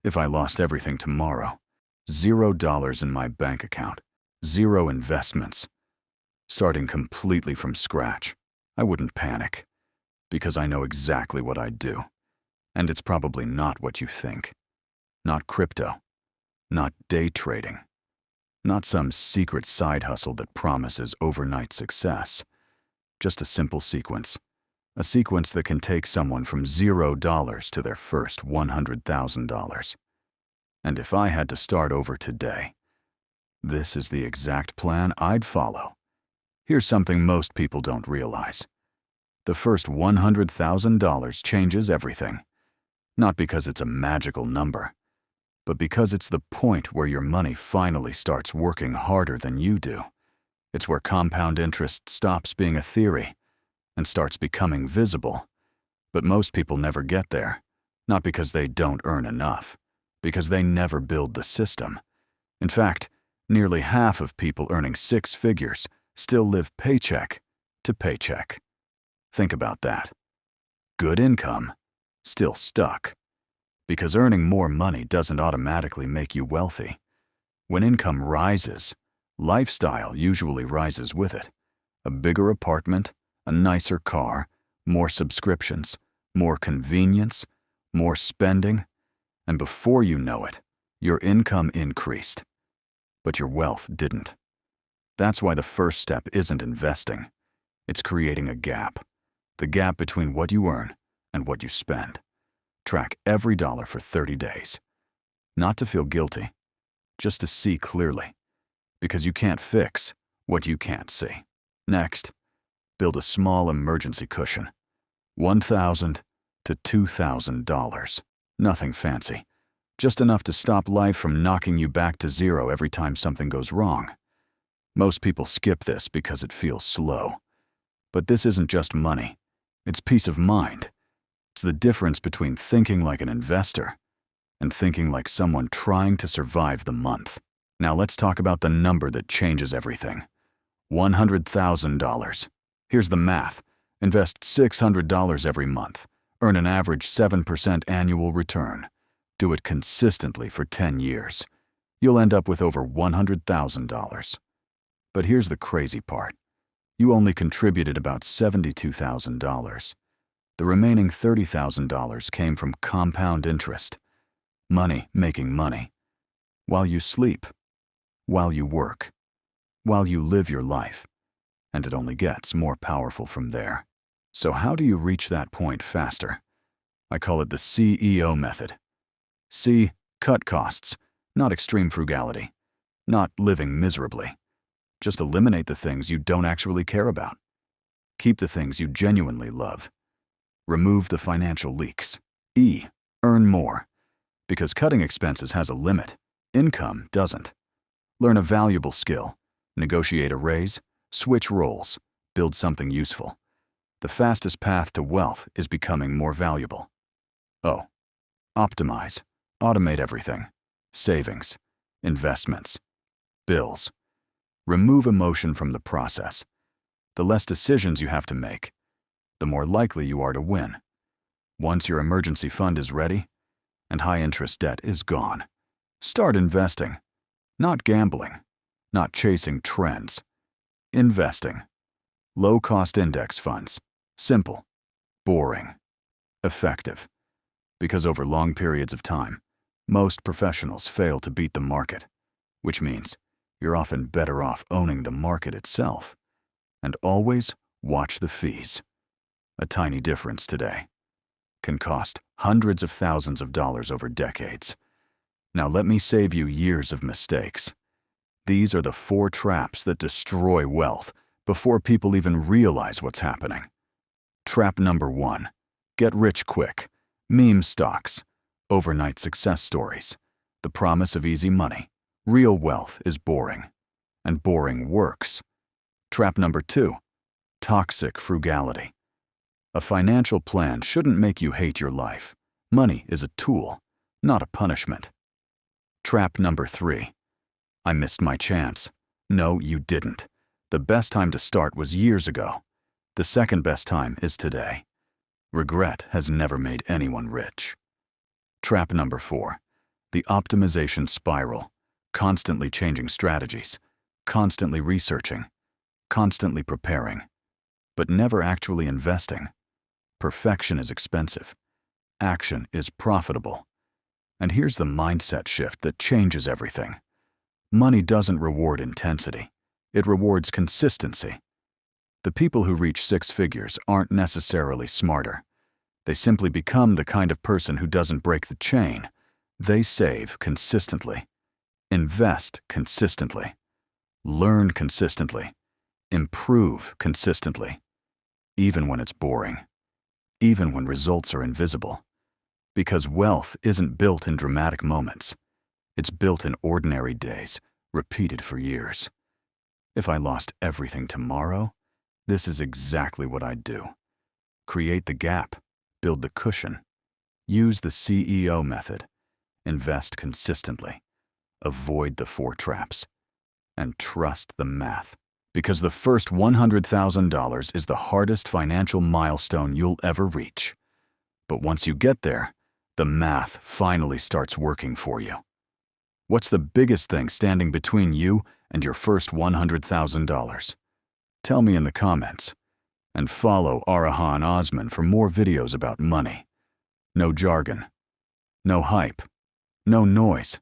If I lost everything tomorrow, $0 in my bank account, zero investments, starting completely from scratch, I wouldn't panic, because I know exactly what I'd do. And it's probably not what you think. Not crypto, not day trading, not some secret side hustle that promises overnight success. Just a simple sequence. A sequence that can take someone from $0 to their first $100,000. And if I had to start over today, this is the exact plan I'd follow. Here's something most people don't realize. The first $100,000 changes everything. Not because it's a magical number, but because it's the point where your money finally starts working harder than you do. It's where compound interest stops being a theory and starts becoming visible. But most people never get there, not because they don't earn enough, because they never build the system. In fact, nearly half of people earning six figures still live paycheck to paycheck. Think about that. Good income, still stuck. Because earning more money doesn't automatically make you wealthy. When income rises, lifestyle usually rises with it. A bigger apartment, a nicer car, more subscriptions, more convenience, more spending, and before you know it, your income increased. But your wealth didn't. That's why the first step isn't investing. It's creating a gap. The gap between what you earn and what you spend. Track every dollar for 30 days. Not to feel guilty, just to see clearly. Because you can't fix what you can't see. Next, build a small emergency cushion. $1,000 to $2,000. Nothing fancy. Just enough to stop life from knocking you back to zero every time something goes wrong. Most people skip this because it feels slow. But this isn't just money. It's peace of mind. It's the difference between thinking like an investor and thinking like someone trying to survive the month. Now let's talk about the number that changes everything. $100,000. Here's the math. Invest $600 every month. Earn an average 7% annual return. Do it consistently for 10 years. You'll end up with over $100,000. But here's the crazy part. You only contributed about $72,000. The remaining $30,000 came from compound interest. Money making money. While you sleep. While you work. While you live your life. And it only gets more powerful from there. So how do you reach that point faster? I call it the CEO method. C. Cut costs, not extreme frugality. Not living miserably. Just eliminate the things you don't actually care about. Keep the things you genuinely love. Remove the financial leaks. E. Earn more. Because cutting expenses has a limit. Income doesn't. Learn a valuable skill. Negotiate a raise. Switch roles. Build something useful. The fastest path to wealth is becoming more valuable. O. Optimize. Automate everything. Savings. Investments. Bills. Remove emotion from the process. The less decisions you have to make, the more likely you are to win. Once your emergency fund is ready and high-interest debt is gone, start investing. Not gambling. Not chasing trends. Investing. Low-cost index funds. Simple. Boring. Effective. Because over long periods of time, most professionals fail to beat the market, which means you're often better off owning the market itself. And always watch the fees. A tiny difference today can cost hundreds of thousands of dollars over decades. Now let me save you years of mistakes. These are the 4 traps that destroy wealth before people even realize what's happening. Trap number 1. Get rich quick. Meme stocks. Overnight success stories. The promise of easy money. Real wealth is boring. And boring works. Trap number 2. Toxic frugality. A financial plan shouldn't make you hate your life. Money is a tool, not a punishment. Trap number 3. I missed my chance. No, you didn't. The best time to start was years ago. The second best time is today. Regret has never made anyone rich. Trap number 4. The optimization spiral, constantly changing strategies, constantly researching, constantly preparing, but never actually investing. Perfection is expensive. Action is profitable. And here's the mindset shift that changes everything. Money doesn't reward intensity. It rewards consistency. The people who reach six figures aren't necessarily smarter. They simply become the kind of person who doesn't break the chain. They save consistently, invest consistently, learn consistently, improve consistently, even when it's boring, even when results are invisible. Because wealth isn't built in dramatic moments. It's built in ordinary days, repeated for years. If I lost everything tomorrow, this is exactly what I'd do. Create the gap, build the cushion, use the CEO method, invest consistently, avoid the four traps, and trust the math. Because the first $100,000 is the hardest financial milestone you'll ever reach. But once you get there, the math finally starts working for you. What's the biggest thing standing between you and your first $100,000? Tell me in the comments. And follow Arahan Osman for more videos about money. No jargon, no hype, no noise,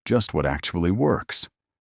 just what actually works.